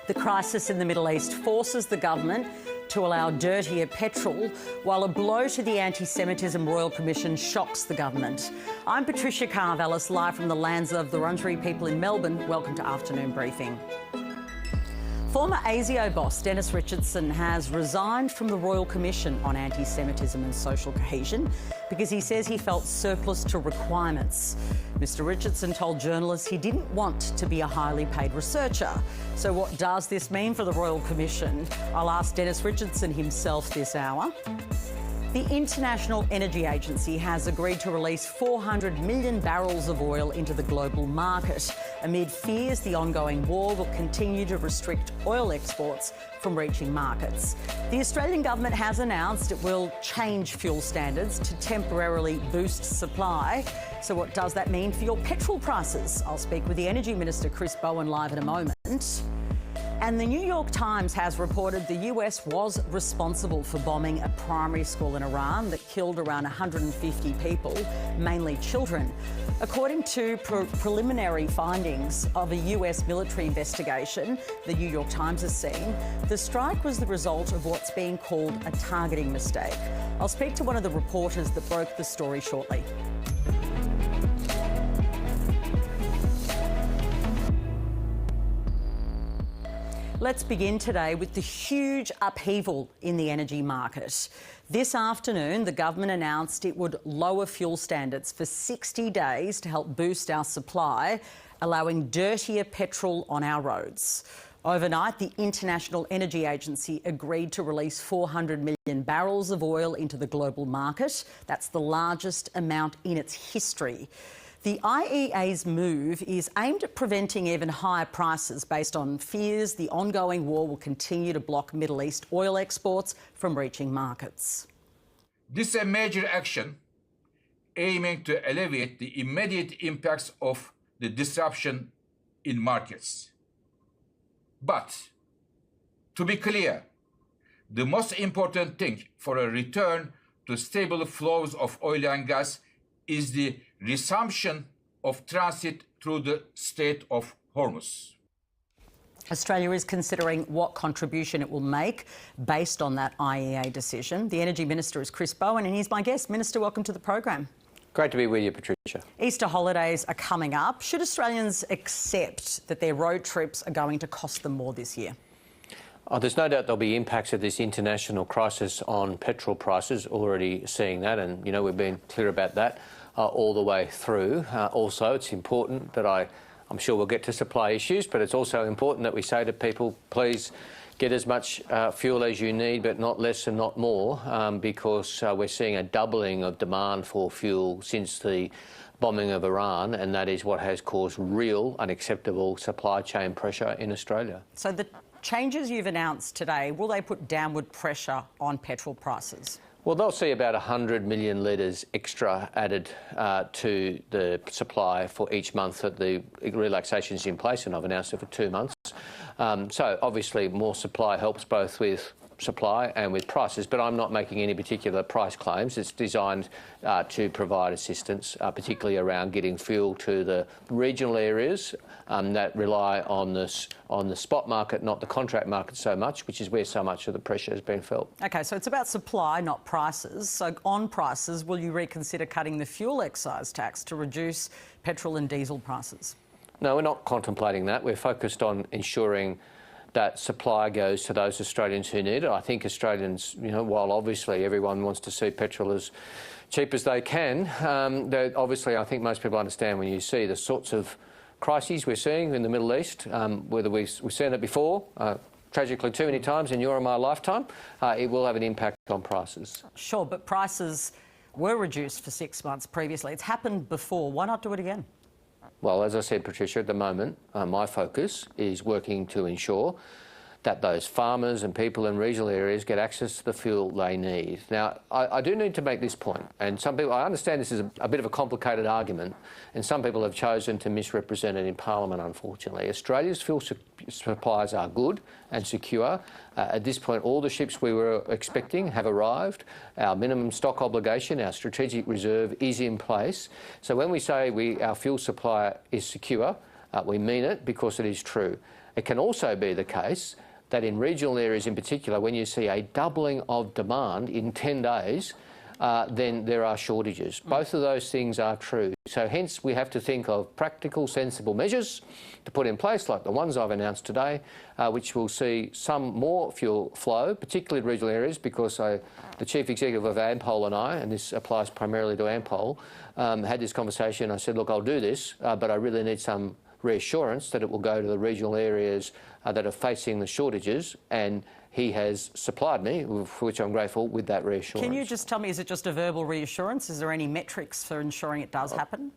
The crisis in the Middle East forces the government to allow dirtier petrol, while a blow to the Anti-Semitism Royal Commission shocks the government. I'm Patricia Karvelas, live from the lands of the Wurundjeri people in Melbourne. Welcome to Afternoon Briefing. Former ASIO boss Dennis Richardson has resigned from the Royal Commission on Anti-Semitism and Social Cohesion because he says he felt surplus to requirements. Mr Richardson told journalists he didn't want to be a highly paid researcher. So what does this mean for the Royal Commission? I'll ask Dennis Richardson himself this hour. The International Energy Agency has agreed to release 400 million barrels of oil into the global market amid fears the ongoing war will continue to restrict oil exports from reaching markets. The Australian government has announced it will change fuel standards to temporarily boost supply. So what does that mean for your petrol prices? I'll speak with the Energy Minister, Chris Bowen, live in a moment. And the New York Times has reported the US was responsible for bombing a primary school in Iran that killed around 150 people, mainly children. According to preliminary findings of a US military investigation, the New York Times is saying the strike was the result of what's being called a targeting mistake. I'll speak to one of the reporters that broke the story shortly. Let's begin today with the huge upheaval in the energy market. This afternoon, the government announced it would lower fuel standards for 60 days to help boost our supply, allowing dirtier petrol on our roads. Overnight, the International Energy Agency agreed to release 400 million barrels of oil into the global market. That's the largest amount in its history. The IEA's move is aimed at preventing even higher prices based on fears the ongoing war will continue to block Middle East oil exports from reaching markets. This is a major action aiming to alleviate the immediate impacts of the disruption in markets. But, to be clear, the most important thing for a return to stable flows of oil and gas is the resumption of transit through the Strait of Hormuz. Australia is considering what contribution it will make based on that IEA decision. The Energy Minister is Chris Bowen and he's my guest. Minister, welcome to the program. Great to be with you, Patricia. Easter holidays are coming up. Should Australians accept that their road trips are going to cost them more this year? Oh, there's no doubt there'll be impacts of this international crisis on petrol prices, already seeing that, and, you know, we've been clear about that all the way through. Also, it's important that I'm sure we'll get to supply issues, but it's also important that we say to people, please get as much fuel as you need, but not less and not more, because we're seeing a doubling of demand for fuel since the bombing of Iran, and that is what has caused real unacceptable supply chain pressure in Australia. So the changes you've announced today, will they put downward pressure on petrol prices? Well, they'll see about 100 million litres extra added to the supply for each month that the relaxation is in place, and I've announced it for 2 months. So obviously more supply helps both with supply and with prices, but I'm not making any particular price claims. It's designed to provide assistance, particularly around getting fuel to the regional areas that rely on the spot market, not the contract market so much, which is where so much of the pressure has been felt. OK, so it's about supply, not prices. So on prices, will you reconsider cutting the fuel excise tax to reduce petrol and diesel prices? No, we're not contemplating that. We're focused on ensuring that supply goes to those Australians who need it. I think Australians, you know, while obviously everyone wants to see petrol as cheap as they can, obviously I think most people understand when you see the sorts of crises we're seeing in the Middle East, whether we've seen it before, tragically too many times in your and my lifetime, it will have an impact on prices. Sure, but prices were reduced for 6 months previously. It's happened before. Why not do it again? Well, as I said, Patricia, at the moment, my focus is working to ensure that those farmers and people in regional areas get access to the fuel they need. Now, I do need to make this point, and some people, I understand this is a bit of a complicated argument, and some people have chosen to misrepresent it in Parliament, unfortunately. Australia's fuel supplies are good and secure. At this point, all the ships we were expecting have arrived. Our minimum stock obligation, our strategic reserve is in place. So when we say our fuel supply is secure, we mean it because it is true. It can also be the case that in regional areas in particular, when you see a doubling of demand in 10 days, then there are shortages. Both of those things are true. So hence we have to think of practical, sensible measures to put in place, like the ones I've announced today, which will see some more fuel flow, particularly in regional areas, because the Chief Executive of Ampol and I, and this applies primarily to Ampol, had this conversation. I said, look, I'll do this, but I really need some reassurance that it will go to the regional areas that are facing the shortages, and he has supplied me, for which I'm grateful, with that reassurance. Can you just tell me, is it just a verbal reassurance? Is there any metrics for ensuring it does happen?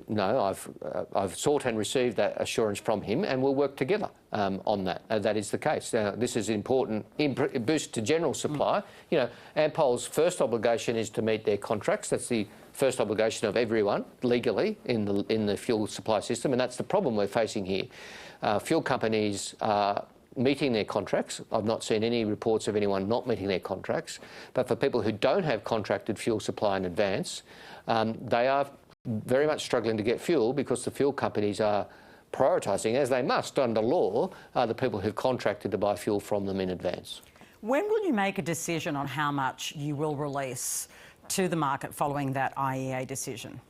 No, I've sought and received that assurance from him, and we'll work together on that. That is the case. Now, this is important boost to general supply. You know, Ampol's first obligation is to meet their contracts. That's the first obligation of everyone legally in the fuel supply system, and that's the problem we're facing here. Fuel companies are meeting their contracts. I've not seen any reports of anyone not meeting their contracts. But for people who don't have contracted fuel supply in advance, they are very much struggling to get fuel because the fuel companies are prioritising, as they must under law, the people who've contracted to buy fuel from them in advance. When will you make a decision on how much you will release to the market following that IEA decision?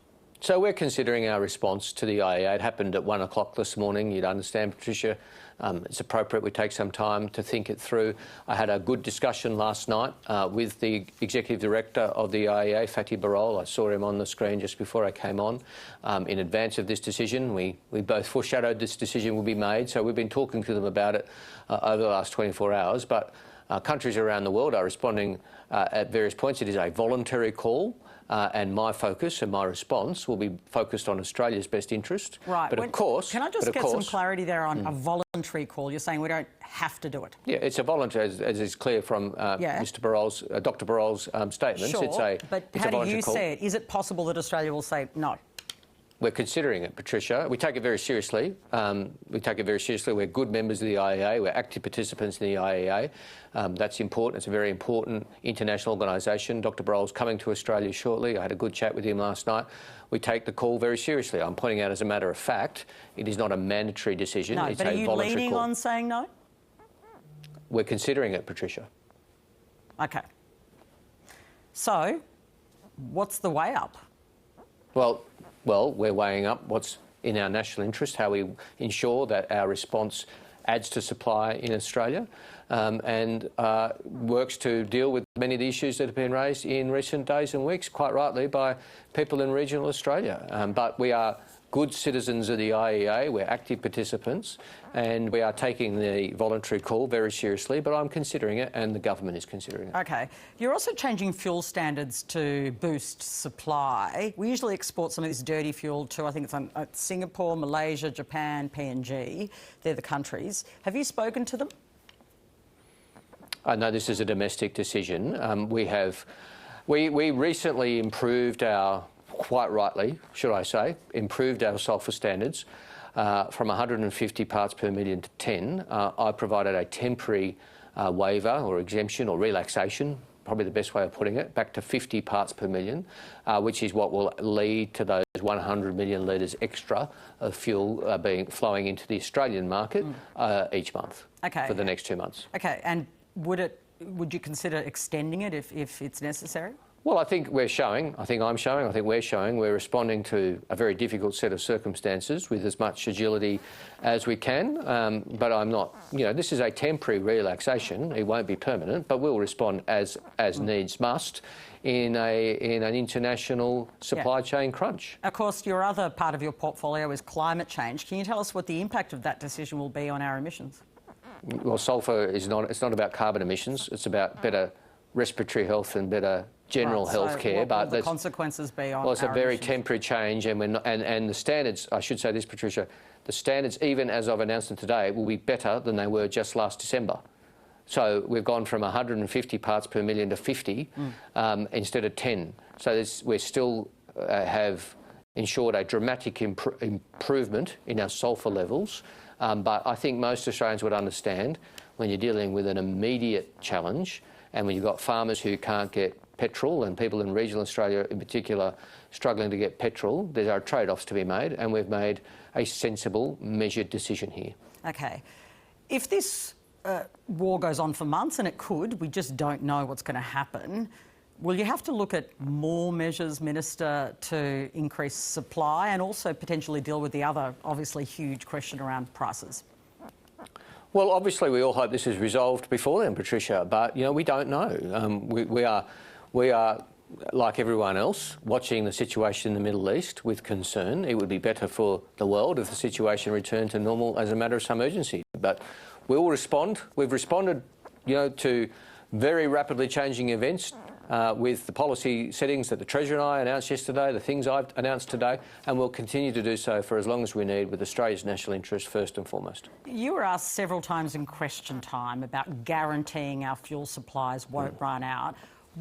So we're considering our response to the IEA. It happened at 1 o'clock this morning. You'd understand, Patricia. It's appropriate we take some time to think it through. I had a good discussion last night with the Executive Director of the IEA, Fatih Birol. I saw him on the screen just before I came on. In advance of this decision, we both foreshadowed this decision will be made, so we've been talking to them about it over the last 24 hours. But countries around the world are responding at various points. It is a voluntary call. And my focus and my response will be focused on Australia's best interest. Right. But of course... Can I just get some clarity there on a voluntary call? You're saying we don't have to do it. Yeah, it's a voluntary, as is clear from Mr. Birol's, Dr. Birol's statements. Sure, but how do you say it? Is it possible that Australia will say no? We're considering it, Patricia. We take it very seriously. We're good members of the IEA. We're active participants in the IEA. That's important. It's a very important international organisation. Dr. Birol's coming to Australia shortly. I had a good chat with him last night. We take the call very seriously. I'm pointing out, as a matter of fact, it is not a mandatory decision. No, it's but a are you voluntary leaning call. on saying no? We're considering it, Patricia. OK. So, what's the way up? Well, we're weighing up what's in our national interest, how we ensure that our response adds to supply in Australia and works to deal with many of the issues that have been raised in recent days and weeks, quite rightly, by people in regional Australia. But we are good citizens of the IEA, we're active participants, and we are taking the voluntary call very seriously, but I'm considering it and the government is considering it. OK. You're also changing fuel standards to boost supply. We usually export some of this dirty fuel to, I think it's Singapore, Malaysia, Japan, PNG. They're the countries. Have you spoken to them? No, this is a domestic decision. We recently improved our, quite rightly, should I say, improved our sulphur standards from 150 parts per million to 10. I provided a temporary waiver or exemption or relaxation, probably the best way of putting it, back to 50 parts per million, which is what will lead to those 100 million litres extra of fuel flowing into the Australian market each month for the next 2 months. OK, and would you consider extending it if it's necessary? Well, I think we're showing, we're responding to a very difficult set of circumstances with as much agility as we can. But I'm not, this is a temporary relaxation. It won't be permanent, but we'll respond as needs must in an international supply chain crunch. Of course, your other part of your portfolio is climate change. Can you tell us what the impact of that decision will be on our emissions? Well, sulphur it's not about carbon emissions. It's about better respiratory health and better general health care. What will the consequences be on Well, it's a very emissions? temporary change, and the standards, I should say this, Patricia, the standards, even as I've announced them today, will be better than they were just last December. So we've gone from 150 parts per million to 50 instead of 10. So we still have ensured a dramatic improvement in our sulphur levels. But I think most Australians would understand when you're dealing with an immediate challenge and when you've got farmers who can't get petrol and people in regional Australia in particular struggling to get petrol, there are trade-offs to be made, and we've made a sensible, measured decision here. Okay. If this war goes on for months, and it could, we just don't know what's going to happen, will you have to look at more measures, Minister, to increase supply and also potentially deal with the other, obviously, huge question around prices? Well, obviously, we all hope this is resolved before then, Patricia, but, we don't know. We are, like everyone else, watching the situation in the Middle East with concern. It would be better for the world if the situation returned to normal as a matter of some urgency. But we will respond. We've responded, to very rapidly changing events with the policy settings that the Treasurer and I announced yesterday, the things I've announced today, and we'll continue to do so for as long as we need, with Australia's national interest first and foremost. You were asked several times in question time about guaranteeing our fuel supplies won't run out.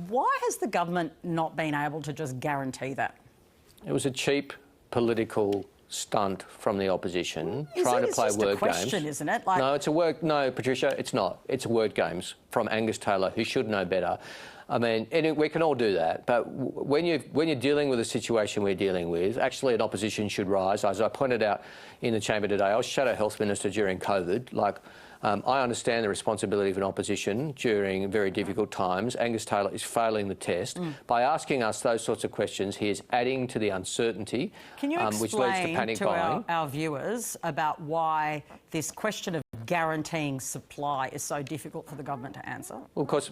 Why has the government not been able to just guarantee that? It was a cheap political stunt from the opposition, trying to play word games. Isn't it? No, Patricia, it's not. It's word games from Angus Taylor, who should know better. I mean, and we can all do that, but when you're dealing with the situation we're dealing with, actually an opposition should rise. As I pointed out in the chamber today, I was Shadow Health Minister during COVID. I understand the responsibility of an opposition during very difficult times. Angus Taylor is failing the test. By asking us those sorts of questions, he is adding to the uncertainty, which leads to panic buying. Our viewers about why this question of guaranteeing supply is so difficult for the government to answer? Because,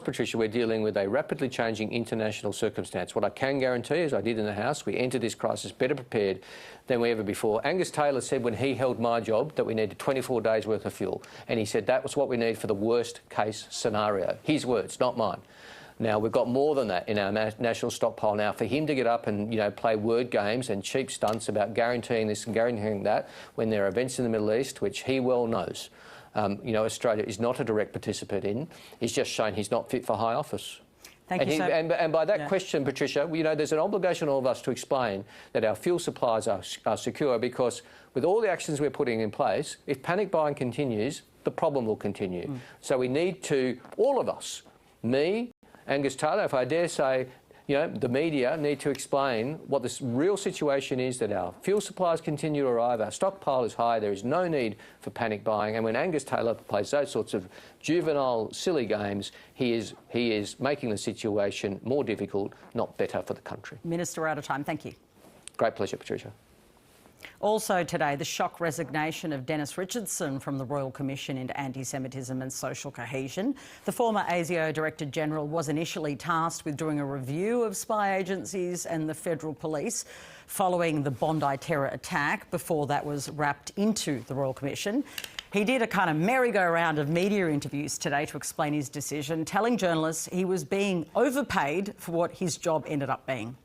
Patricia, we're dealing with a rapidly changing international circumstance. What I can guarantee, as I did in the House, we entered this crisis better prepared than we ever before. Angus Taylor said when he held my job that we needed 24 days' worth of fuel, and he said that was what we need for the worst-case scenario. His words, not mine. Now, we've got more than that in our national stockpile now. For him to get up and, play word games and cheap stunts about guaranteeing this and guaranteeing that when there are events in the Middle East, which he well knows, Australia is not a direct participant in, he's just shown he's not fit for high office. And by that question, Patricia, there's an obligation on all of us to explain that our fuel supplies are secure, because with all the actions we're putting in place, if panic buying continues, the problem will continue. So we need to, all of us, me, Angus Taylor, if I dare say, the media need to explain what this real situation is, that our fuel supplies continue to arrive, our stockpile is high, there is no need for panic buying. And when Angus Taylor plays those sorts of juvenile, silly games, he is making the situation more difficult, not better for the country. Minister, we're out of time. Thank you. Great pleasure, Patricia. Also today, the shock resignation of Dennis Richardson from the Royal Commission into Anti-Semitism and Social Cohesion. The former ASIO Director-General was initially tasked with doing a review of spy agencies and the Federal Police following the Bondi terror attack. Before that was wrapped into the Royal Commission. He did a kind of merry-go-round of media interviews today to explain his decision, telling journalists he was being overpaid for what his job ended up being.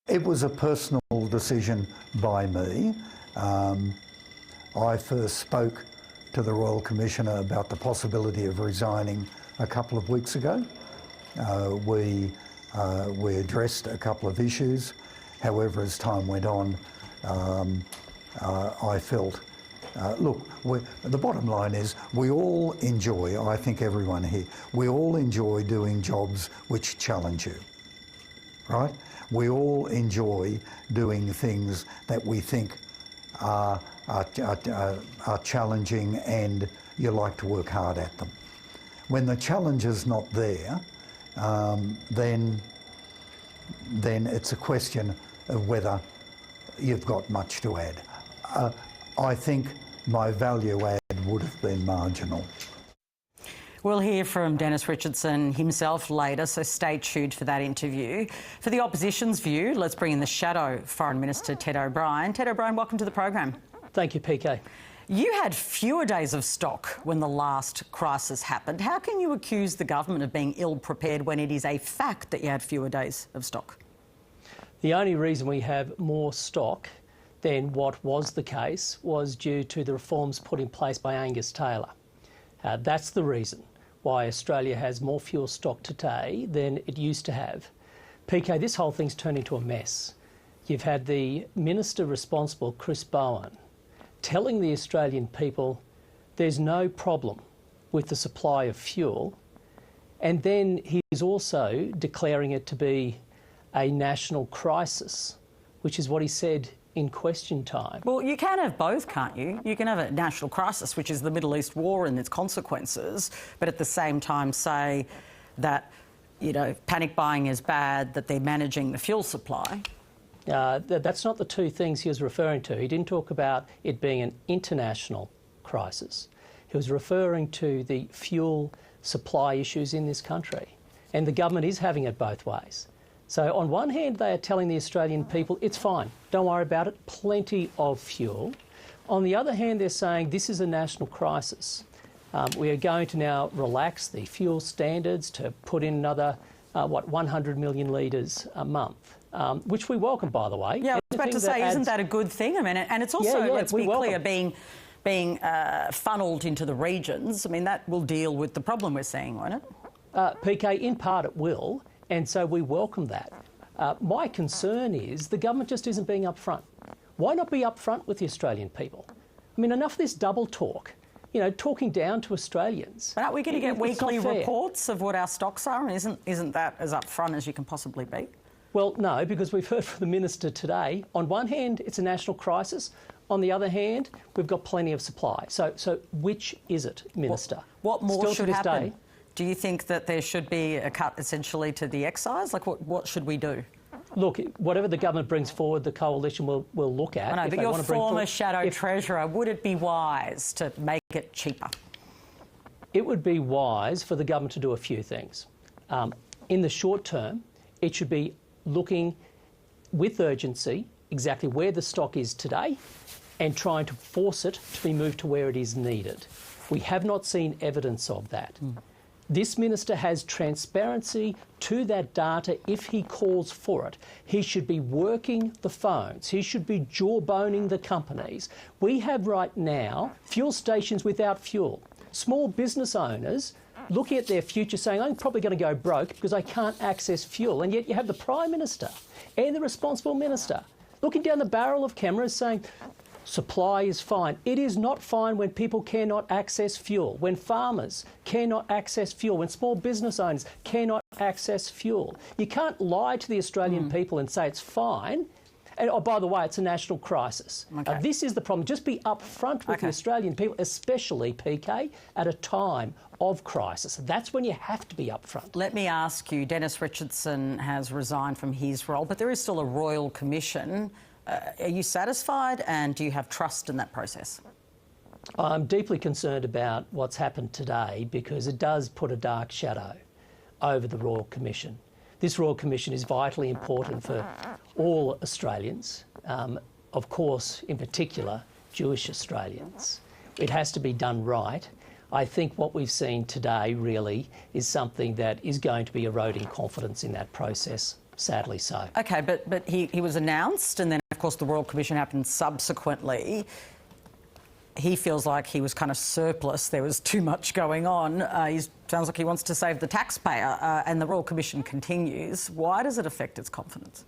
It was a personal decision by me. I first spoke to the Royal Commissioner about the possibility of resigning a couple of weeks ago. We addressed a couple of issues. However, as time went on, I felt, the bottom line is we all enjoy, I think everyone here, we all enjoy doing jobs which challenge you, right? We all enjoy doing things that we think are challenging and you like to work hard at them. When the challenge is not there, then it's a question of whether you've got much to add. I think my value add would have been marginal. We'll hear from Dennis Richardson himself later, so stay tuned for that interview. For the opposition's view, let's bring in the Shadow Foreign Minister, Ted O'Brien. Ted O'Brien, welcome to the program. Thank you, PK. You had fewer days of stock when the last crisis happened. How can you accuse the government of being ill-prepared when it is a fact that you had fewer days of stock? The only reason we have more stock than what was the case was due to the reforms put in place by Angus Taylor. That's the reason why Australia has more fuel stock today than it used to have. PK, this whole thing's turned into a mess. You've had the minister responsible, Chris Bowen, telling the Australian people there's no problem with the supply of fuel, and then he's also declaring it to be a national crisis, which is what he said in question time. Well, you can have both, can't you? You can have a national crisis, which is the Middle East war and its consequences, but at the same time say that, you know, panic buying is bad, that they're managing the fuel supply. That's not the two things he was referring to. He didn't talk about it being an international crisis. He was referring to the fuel supply issues in this country. And the government is having it both ways. So on one hand, they are telling the Australian people, it's fine, don't worry about it, plenty of fuel. On the other hand, they're saying this is a national crisis. We are going to now relax the fuel standards to put in another, 100 million litres a month. Which we welcome, by the way. Yeah, I was about to say, isn't that a good thing? I mean, and it's also, let's be clear, being funnelled into the regions. I mean, that will deal with the problem we're seeing, won't it? PK, in part it will, and so we welcome that. My concern is the government just isn't being upfront. Why not be upfront with the Australian people? I mean, enough of this double talk. You know, talking down to Australians. But aren't we going to get weekly reports of what our stocks are? And isn't that as upfront as you can possibly be? Well, no, because we've heard from the Minister today. On one hand, it's a national crisis. On the other hand, we've got plenty of supply. So which is it, Minister? What more Still should to this happen? Day, do you think that there should be a cut essentially to the excise? Like, what should we do? Look, whatever the government brings forward, the coalition will look at. I know, but your former shadow treasurer, would it be wise to make it cheaper? It would be wise for the government to do a few things. In the short term, it should be looking with urgency exactly where the stock is today and trying to force it to be moved to where it is needed. We have not seen evidence of that. This minister has transparency to that data if he calls for it. He should be working the phones. He should be jawboning the companies. We have right now fuel stations without fuel. Small business owners looking at their future saying, I'm probably going to go broke because I can't access fuel. And yet you have the Prime Minister and the responsible minister looking down the barrel of cameras saying, supply is fine. It is not fine when people cannot access fuel, when farmers cannot access fuel, when small business owners cannot access fuel. You can't lie to the Australian people and say it's fine. And, oh, by the way, it's a national crisis. Okay. This is the problem. Just be upfront with the Australian people, especially, PK, at a time of crisis. That's when you have to be upfront. Let me ask you, Dennis Richardson has resigned from his role, but there is still a Royal Commission. Are you satisfied and do you have trust in that process? I'm deeply concerned about what's happened today because it does put a dark shadow over the Royal Commission. This Royal Commission is vitally important for all Australians, of course, in particular, Jewish Australians. It has to be done right. I think what we've seen today really is something that is going to be eroding confidence in that process, sadly so. OK, but he was announced and then, of course, the Royal Commission happened subsequently. He feels like he was kind of surplus. There was too much going on. He sounds like he wants to save the taxpayer and the Royal Commission continues. Why does it affect its confidence?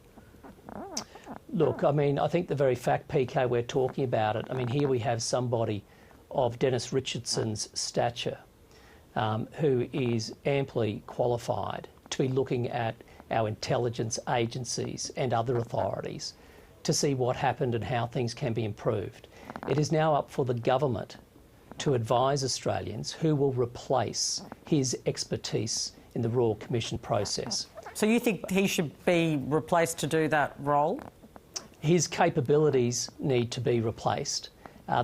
Look, I mean, I think the very fact, PK, we're talking about it, I mean, here we have somebody of Dennis Richardson's stature who is amply qualified to be looking at our intelligence agencies and other authorities to see what happened and how things can be improved. It is now up for the government to advise Australians who will replace his expertise in the Royal Commission process. So you think he should be replaced to do that role? His capabilities need to be replaced.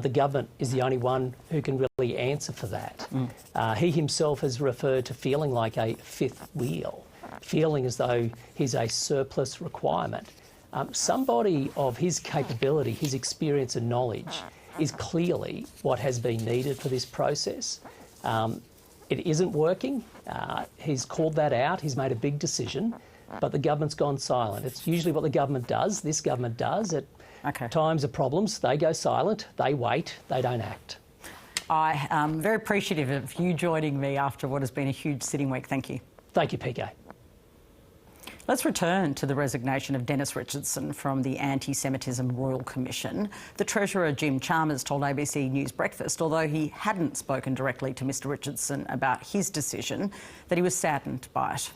The government is the only one who can really answer for that. He himself has referred to feeling like a fifth wheel, feeling as though he's a surplus requirement. Somebody of his capability, his experience and knowledge is clearly what has been needed for this process. It isn't working. He's called that out. He's made a big decision, but the government's gone silent. It's usually what the government does. This government does. At times of problems, they go silent, they wait, they don't act. I am very appreciative of you joining me after what has been a huge sitting week. Thank you. Thank you, PK. Let's return to the resignation of Dennis Richardson from the Anti-Semitism Royal Commission. The Treasurer, Jim Chalmers, told ABC News Breakfast, although he hadn't spoken directly to Mr Richardson about his decision, that he was saddened by it.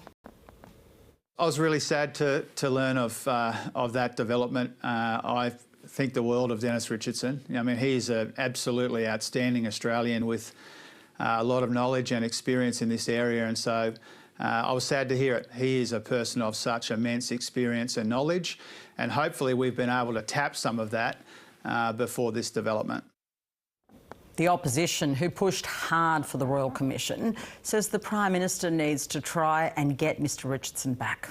I was really sad to learn of that development. I think the world of Dennis Richardson. I mean, he's an absolutely outstanding Australian with a lot of knowledge and experience in this area, and so I was sad to hear it. He is a person of such immense experience and knowledge, and hopefully we've been able to tap some of that before this development. The opposition, who pushed hard for the Royal Commission, says the Prime Minister needs to try and get Mr Richardson back.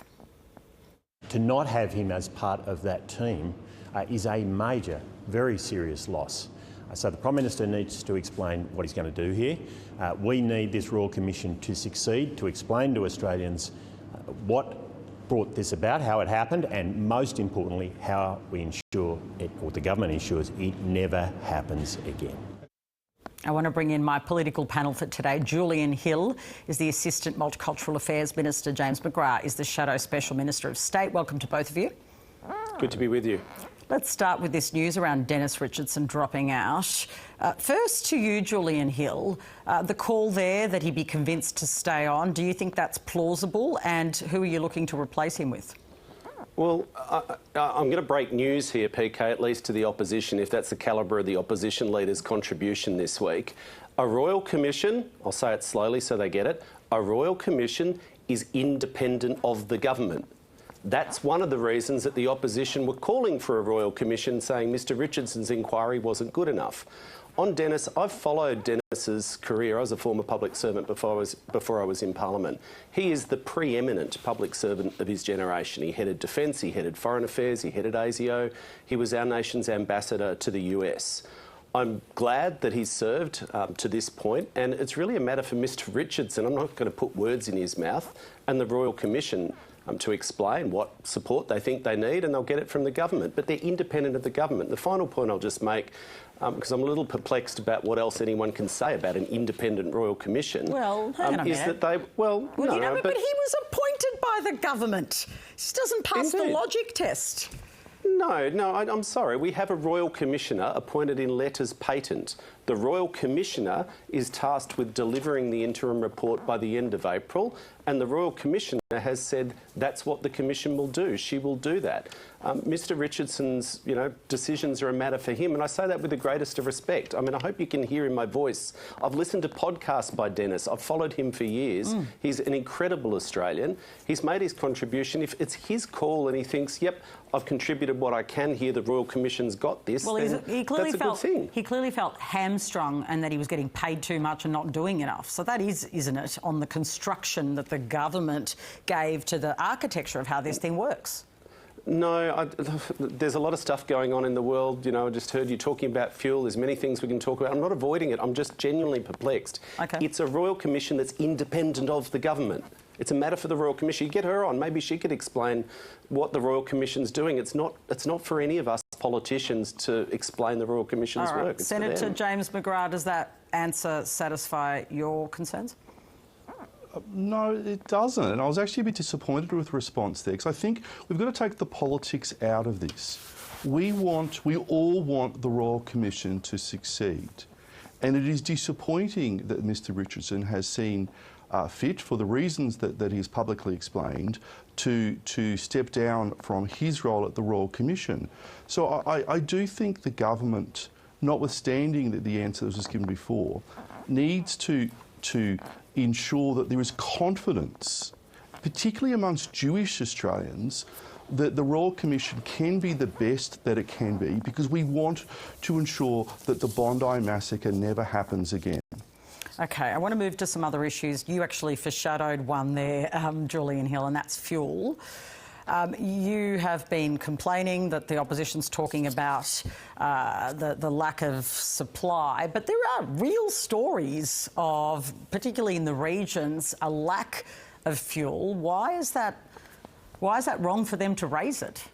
To not have him as part of that team is a major, very serious loss. So the Prime Minister needs to explain what he's going to do here. We need this Royal Commission to succeed, to explain to Australians what brought this about, how it happened, and most importantly, how we ensure it, or the government ensures it never happens again. I want to bring in my political panel for today. Julian Hill is the Assistant Multicultural Affairs Minister. James McGrath is the Shadow Special Minister of State. Welcome to both of you. Good to be with you. Let's start with this news around Dennis Richardson dropping out. First to you, Julian Hill, the call there that he be convinced to stay on, do you think that's plausible, and who are you looking to replace him with? Well, I'm going to break news here, PK, at least to the opposition, if that's the calibre of the opposition leader's contribution this week. A Royal Commission, I'll say it slowly so they get it, a Royal Commission is independent of the government. That's one of the reasons that the opposition were calling for a Royal Commission, saying Mr Richardson's inquiry wasn't good enough. On Dennis, I've followed Dennis's career. I was a former public servant before I was in Parliament. He is the preeminent public servant of his generation. He headed Defence, he headed Foreign Affairs, he headed ASIO. He was our nation's ambassador to the US. I'm glad that he's served to this point, and it's really a matter for Mr Richardson. I'm not going to put words in his mouth, and the Royal Commission to explain what support they think they need, and they'll get it from the government. But they're independent of the government. The final point I'll just make, because I'm a little perplexed about what else anyone can say about an independent Royal Commission. Well, hang on a minute. Is that they, well, you know, but he was appointed by the government. This doesn't pass the logic test. No, I'm sorry. We have a Royal Commissioner appointed in letters patent. The Royal Commissioner is tasked with delivering the interim report by the end of April, and the Royal Commissioner has said that's what the Commission will do. She will do that. Mr Richardson's, decisions are a matter for him, and I say that with the greatest of respect. I mean, I hope you can hear in my voice. I've listened to podcasts by Dennis. I've followed him for years. He's an incredible Australian. He's made his contribution. If it's his call and he thinks, yep, I've contributed what I can here, the Royal Commission's got this, well, then he clearly that's a good thing. He clearly felt hamstrung and that he was getting paid too much and not doing enough. So that is, isn't it, on the construction that the government gave to the architecture of how this thing works? No, there's a lot of stuff going on in the world. I just heard you talking about fuel. There's many things we can talk about. I'm not avoiding it. I'm just genuinely perplexed. Okay. It's a Royal Commission that's independent of the government. It's a matter for the Royal Commission. You get her on. Maybe she could explain what the Royal Commission's doing. It's not for any of us politicians to explain the Royal Commission's All right. work. It's Senator James McGrath, does that answer satisfy your concerns? No, it doesn't. And I was actually a bit disappointed with the response there, because I think we've got to take the politics out of this. We all want the Royal Commission to succeed. And it is disappointing that Mr Richardson has seen fit, for the reasons that he's publicly explained, to step down from his role at the Royal Commission. So I do think the government, notwithstanding that the answer that was given before, needs to ensure that there is confidence, particularly amongst Jewish Australians, that the Royal Commission can be the best that it can be, because we want to ensure that the Bondi massacre never happens again. OK, I want to move to some other issues. You actually foreshadowed one there, Julian Hill, and that's fuel. You have been complaining that the opposition's talking about the lack of supply, but there are real stories of, particularly in the regions, a lack of fuel. Why is that wrong for them to raise it?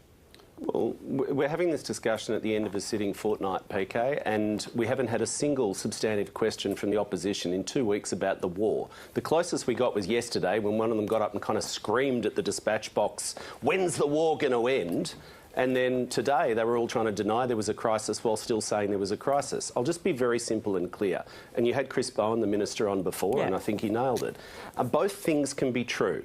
Well, we're having this discussion at the end of a sitting fortnight, PK, and we haven't had a single substantive question from the opposition in 2 weeks about the war. The closest we got was yesterday, when one of them got up and kind of screamed at the dispatch box, "When's the war going to end?" And then today they were all trying to deny there was a crisis while still saying there was a crisis. I'll just be very simple and clear. And you had Chris Bowen, the minister, on before, and I think he nailed it. Both things can be true.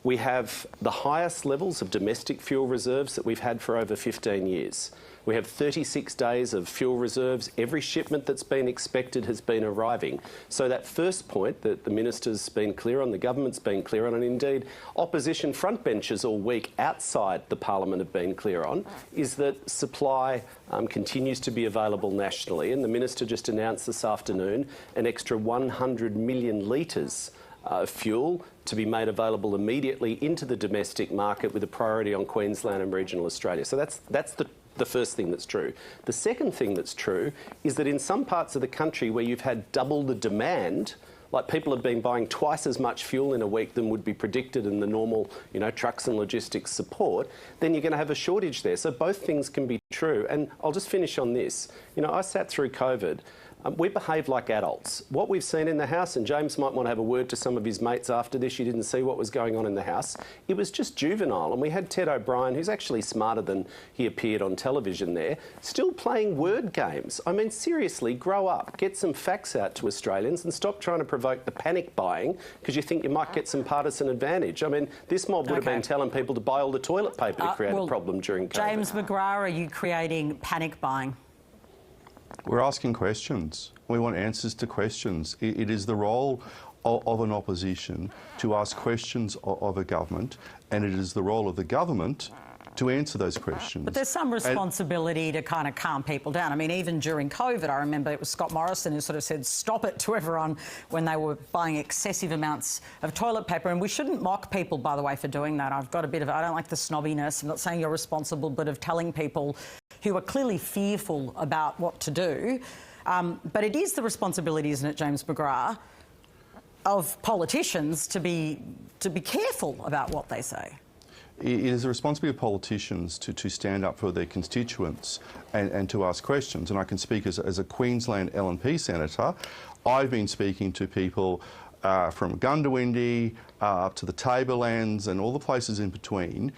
We have the highest levels of domestic fuel reserves that we've had for over 15 years. We have 36 days of fuel reserves. Every shipment that's been expected has been arriving. So that first point that the minister's been clear on, the government's been clear on, and indeed opposition frontbenchers all week outside the parliament have been clear on, is that supply continues to be available nationally. And the minister just announced this afternoon an extra 100 million litres of fuel to be made available immediately into the domestic market with a priority on Queensland and regional Australia. So that's the first thing that's true. The second thing that's true is that in some parts of the country where you've had double the demand, like people have been buying twice as much fuel in a week than would be predicted in the normal, trucks and logistics support, then you're going to have a shortage there. So both things can be true. And I'll just finish on this. I sat through COVID. We behave like adults. What we've seen in the House, and James might want to have a word to some of his mates after this, you didn't see what was going on in the House, it was just juvenile. And we had Ted O'Brien, who's actually smarter than he appeared on television there, still playing word games. I mean, seriously, grow up, get some facts out to Australians and stop trying to provoke the panic buying because you think you might get some partisan advantage. I mean, this mob would have been telling people to buy all the toilet paper to create a problem during COVID. James McGrath, are you creating panic buying? We're asking questions. We want answers to questions. It is the role of an opposition to ask questions of a government, and it is the role of the government to answer those questions. But there's some responsibility to kind of calm people down. I mean, even during COVID, I remember it was Scott Morrison who sort of said, stop it to everyone when they were buying excessive amounts of toilet paper. And we shouldn't mock people, by the way, for doing that. I don't like the snobbiness. I'm not saying you're responsible, but of telling people who are clearly fearful about what to do. But it is the responsibility, isn't it, James McGrath, of politicians to be careful about what they say. It is the responsibility of politicians to stand up for their constituents and to ask questions. And I can speak as a Queensland LNP senator. I've been speaking to people from Gundawindi up to the Tablelands and all the places in between,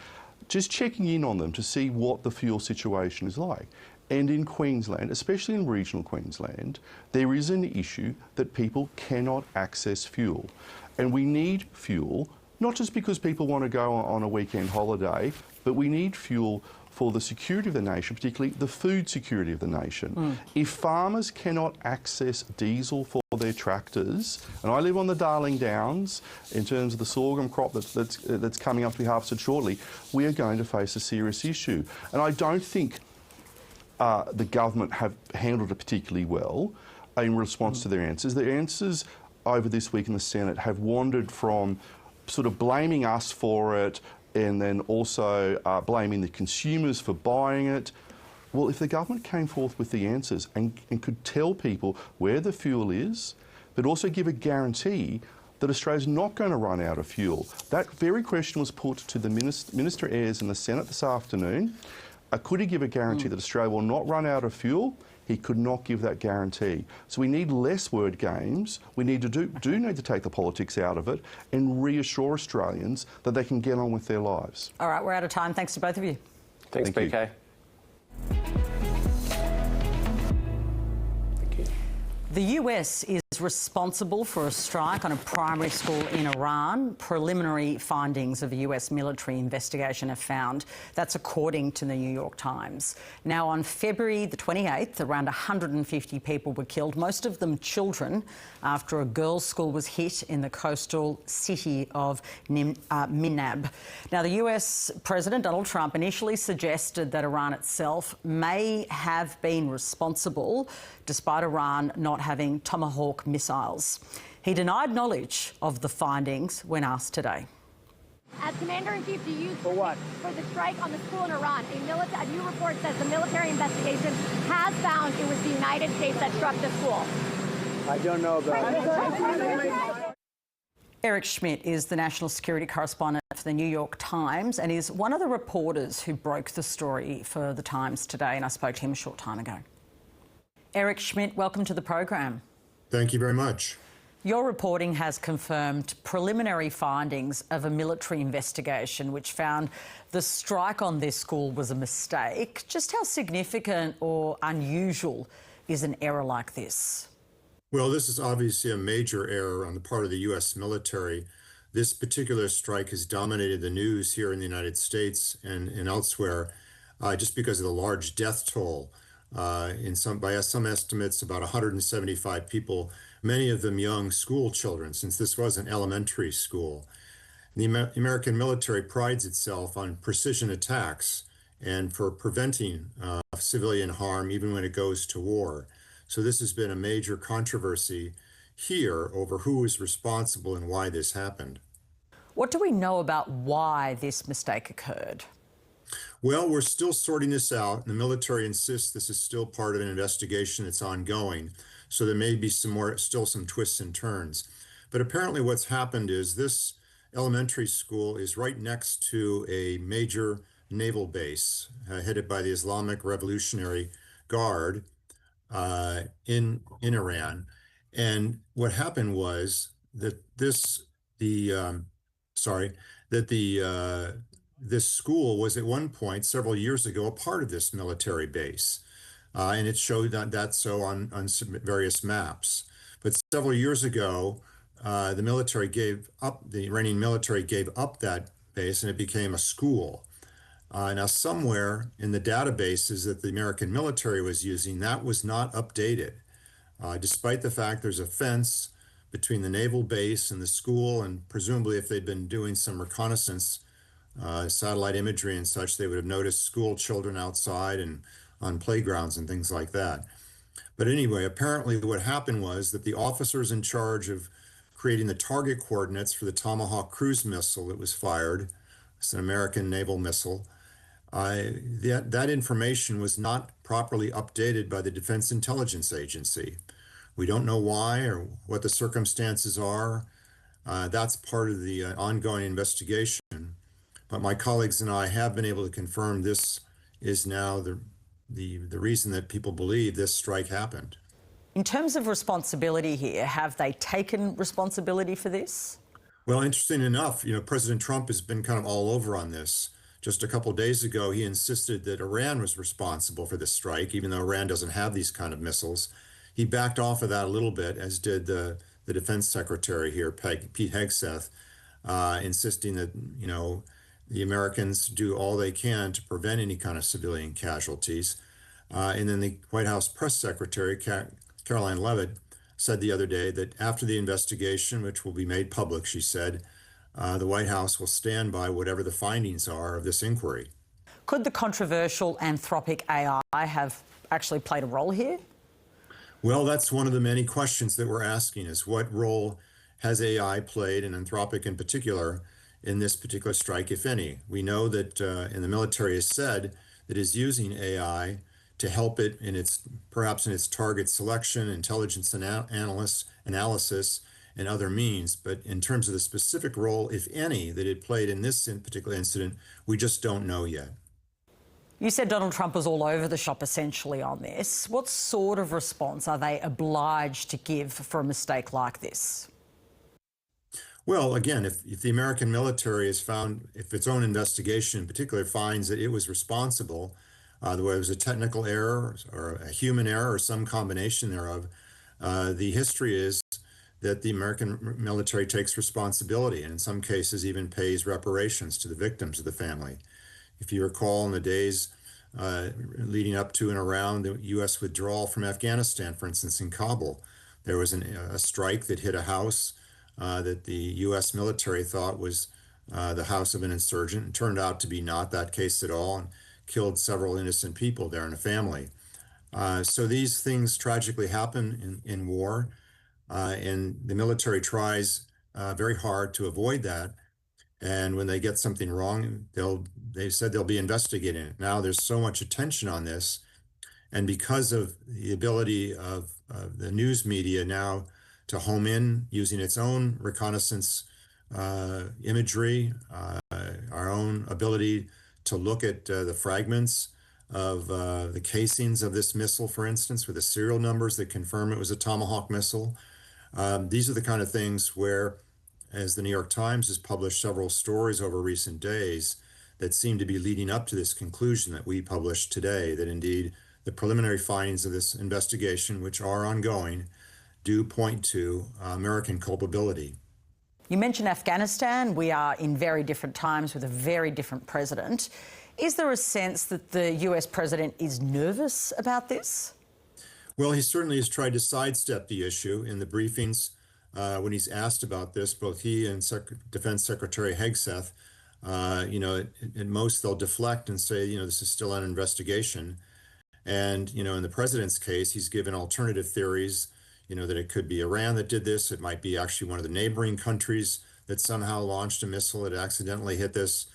just checking in on them to see what the fuel situation is like. And in Queensland, especially in regional Queensland, there is an issue that people cannot access fuel. And we need fuel, not just because people want to go on a weekend holiday, but we need fuel for the security of the nation, particularly the food security of the nation. If farmers cannot access diesel for their tractors, and I live on the Darling Downs, in terms of the sorghum crop that's coming up to be harvested shortly, we are going to face a serious issue. And I don't think the government have handled it particularly well in response to their answers. Their answers over this week in the Senate have wandered from sort of blaming us for it and then also blaming the consumers for buying it. Well, if the government came forth with the answers and could tell people where the fuel is, but also give a guarantee that Australia's not going to run out of fuel. That very question was put to the Minister Ayres in the Senate this afternoon. Could he give a guarantee that Australia will not run out of fuel? He could not give that guarantee. So we need less word games. We need to do need to take the politics out of it and reassure Australians that they can get on with their lives. All right, we're out of time. Thanks to both of you. Thanks, PK. Thank you. The US is responsible for a strike on a primary school in Iran. Preliminary findings of a US military investigation have found. That's according to the New York Times. Now, on February the 28th, around 150 people were killed, most of them children, after a girls' school was hit in the coastal city of Minab. Now, the US President Donald Trump initially suggested that Iran itself may have been responsible, despite Iran not having Tomahawk missiles. He denied knowledge of the findings when asked today. As Commander-in-Chief, do you... For what? For the strike on the school in Iran. A new report says the military investigation has found it was the United States that struck the school. I don't know about it. Eric Schmidt is the national security correspondent for the New York Times and is one of the reporters who broke the story for the Times today, and I spoke to him a short time ago. Eric Schmidt, welcome to the program. Thank you very much. Your reporting has confirmed preliminary findings of a military investigation which found the strike on this school was a mistake. Just how significant or unusual is an error like this? Well, this is obviously a major error on the part of the U.S. military. This particular strike has dominated the news here in the United States and elsewhere. just because of the large death toll. By some estimates, about 175 people, many of them young school children, since this was an elementary school. The American military prides itself on precision attacks and for preventing civilian harm even when it goes to war. So this has been a major controversy here over who is responsible and why this happened. What do we know about why this mistake occurred? Well, we're still sorting this out. The military insists this is still part of an investigation that's ongoing, so there may be still some twists and turns. But apparently what's happened is this elementary school is right next to a major naval base headed by the Islamic Revolutionary Guard in Iran. And what happened was that this school was at one point several years ago a part of this military base, and it showed that so on various maps. But several years ago, the Iranian military gave up that base, and it became a school. Now, somewhere in the databases that the American military was using, that was not updated, despite the fact there's a fence between the naval base and the school, and presumably if they'd been doing some reconnaissance, satellite imagery and such, they would have noticed school children outside and on playgrounds and things like that. But anyway, apparently what happened was that the officers in charge of creating the target coordinates for the Tomahawk cruise missile that was fired, it's an American naval missile, that information was not properly updated by the Defense Intelligence Agency. We don't know why or what the circumstances are. That's part of the ongoing investigation. But my colleagues and I have been able to confirm this is now the reason that people believe this strike happened. In terms of responsibility here, have they taken responsibility for this? Well, interesting enough, President Trump has been kind of all over on this. Just a couple of days ago, he insisted that Iran was responsible for this strike, even though Iran doesn't have these kind of missiles. He backed off of that a little bit, as did the defense secretary here, Pete Hegseth, insisting that, the Americans do all they can to prevent any kind of civilian casualties. And then the White House press secretary, Caroline Leavitt, said the other day that after the investigation, which will be made public, she said, the White House will stand by whatever the findings are of this inquiry. Could the controversial Anthropic AI have actually played a role here? Well, that's one of the many questions that we're asking is what role has AI played, and Anthropic in particular, in this particular strike, if any? We know that and the military has said that is using AI to help it perhaps in its target selection, intelligence analysis, and other means. But in terms of the specific role, if any, that it played in this particular incident, we just don't know yet. You said Donald Trump was all over the shop essentially on this. What sort of response are they obliged to give for a mistake like this? Well, again, if the American military has found, if its own investigation in particular finds that it was responsible, whether it was a technical error or a human error or some combination thereof, the history is that the American military takes responsibility and in some cases even pays reparations to the victims of the family. If you recall, in the days leading up to and around the U.S. withdrawal from Afghanistan, for instance, in Kabul, there was a strike that hit a house that the U.S. military thought was the house of an insurgent. It turned out to be not that case at all and killed several innocent people there in a family. So these things tragically happen in war, and the military tries very hard to avoid that. And when they get something wrong, they said they'll be investigating it. Now there's so much attention on this, and because of the ability of the news media now to home in using its own reconnaissance imagery, our own ability to look at the fragments of the casings of this missile, for instance, with the serial numbers that confirm it was a Tomahawk missile. These are the kind of things where, as the New York Times has published several stories over recent days that seem to be leading up to this conclusion that we published today, that indeed the preliminary findings of this investigation, which are ongoing, do point to American culpability. You mentioned Afghanistan. We are in very different times with a very different president. Is there a sense that the US president is nervous about this? Well, he certainly has tried to sidestep the issue in the briefings when he's asked about this. Both he and Defense Secretary Hegseth, at most they'll deflect and say, this is still an investigation. And, in the president's case, he's given alternative theories, that it could be Iran that did this. It might be actually one of the neighboring countries that somehow launched a missile that accidentally hit this.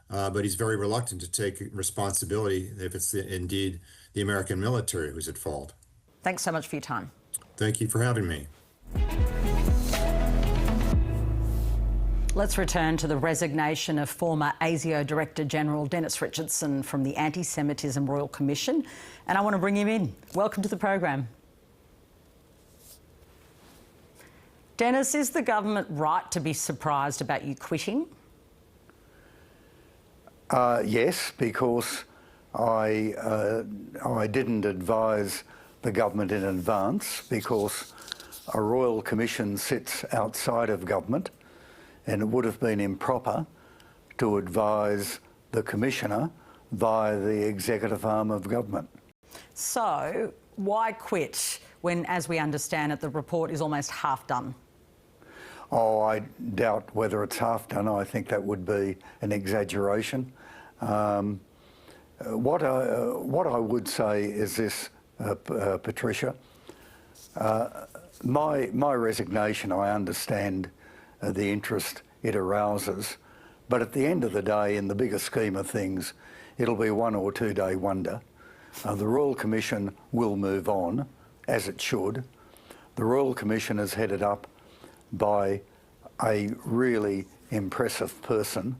But he's very reluctant to take responsibility if it's indeed the American military who's at fault. Thanks so much for your time. Thank you for having me. Let's return to the resignation of former ASIO Director General Dennis Richardson from the Anti-Semitism Royal Commission, and I want to bring him in. Welcome to the program. Dennis, is the government right to be surprised about you quitting? Yes, because I didn't advise the government in advance, because a Royal Commission sits outside of government, and it would have been improper to advise the Commissioner via the executive arm of government. So why quit when, as we understand it, the report is almost half done? Oh, I doubt whether it's half done. I think that would be an exaggeration. What I would say is this, Patricia. My resignation, I understand the interest it arouses, but at the end of the day, in the bigger scheme of things, it'll be a 1 or 2 day wonder. The Royal Commission will move on, as it should. The Royal Commission is headed up by a really impressive person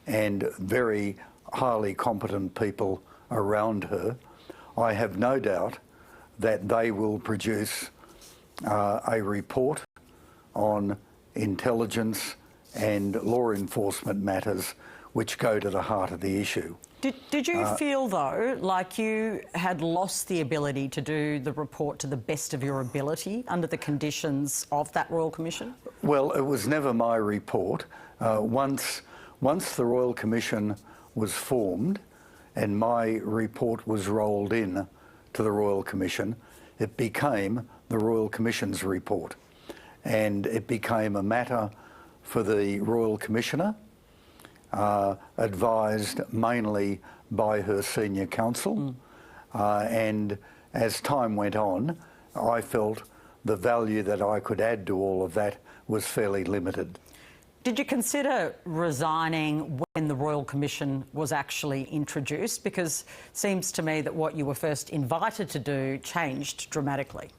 and very highly competent people around her. I have no doubt that they will produce a report on intelligence and law enforcement matters which go to the heart of the issue. Did you feel, though, like you had lost the ability to do the report to the best of your ability under the conditions of that Royal Commission? Well, it was never my report. Once the Royal Commission was formed and my report was rolled in to the Royal Commission, it became the Royal Commission's report. And it became a matter for the Royal Commissioner, advised mainly by her senior counsel. And as time went on, I felt the value that I could add to all of that was fairly limited. Did you consider resigning when the Royal Commission was actually introduced? Because it seems to me that what you were first invited to do changed dramatically.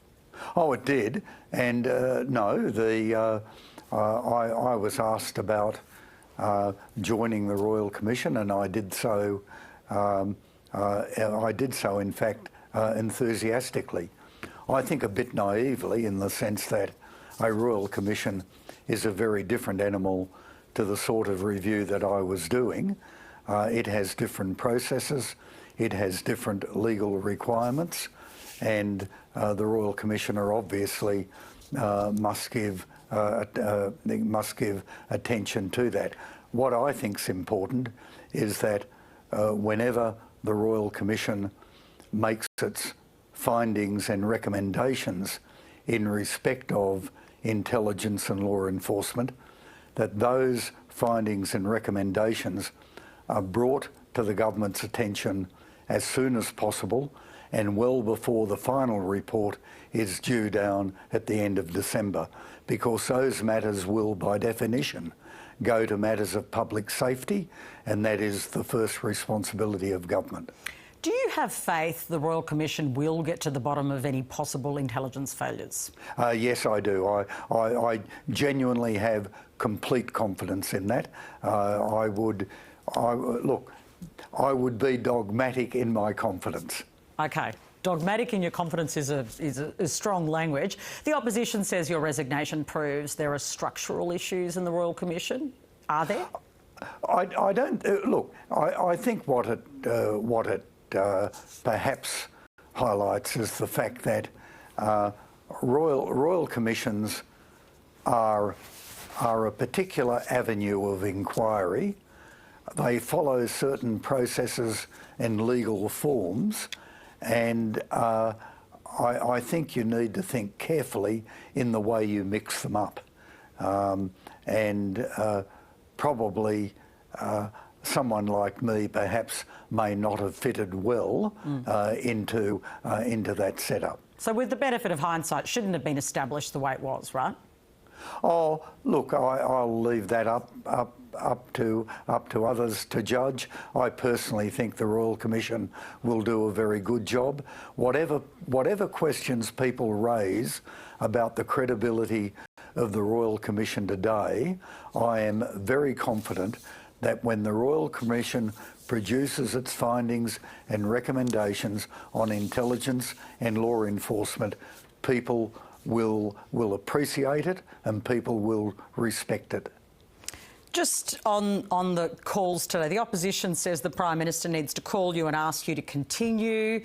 Oh, it did. And no, I was asked about joining the Royal Commission, and I did so. In fact, enthusiastically. I think a bit naively, in the sense that a Royal Commission is a very different animal to the sort of review that I was doing. It has different processes, it has different legal requirements, and the Royal Commissioner obviously must give attention to that. What I think is important is that whenever the Royal Commission makes its findings and recommendations in respect of intelligence and law enforcement, that those findings and recommendations are brought to the government's attention as soon as possible and well before the final report is due down at the end of December, because those matters will, by definition, go to matters of public safety, and that is the first responsibility of government. Do you have faith the Royal Commission will get to the bottom of any possible intelligence failures? Yes, I do. I genuinely have complete confidence in that. I would be dogmatic in my confidence. Okay. Dogmatic in your confidence is a strong language. The opposition says your resignation proves there are structural issues in the Royal Commission. Are there? I don't look. I think what it perhaps highlights is the fact that Royal Commissions are a particular avenue of inquiry they follow certain processes and legal forms, and I think you need to think carefully in the way you mix them up, and probably someone like me perhaps may not have fitted well into that setup. So with the benefit of hindsight, shouldn't have been established the way it was, right? Oh, look, I'll leave that up to others to judge. I personally think the Royal Commission will do a very good job. Whatever questions people raise about the credibility of the Royal Commission today, I am very confident that when the Royal Commission produces its findings and recommendations on intelligence and law enforcement, people will appreciate it and people will respect it. Just on the calls today, the opposition says the Prime Minister needs to call you and ask you to continue.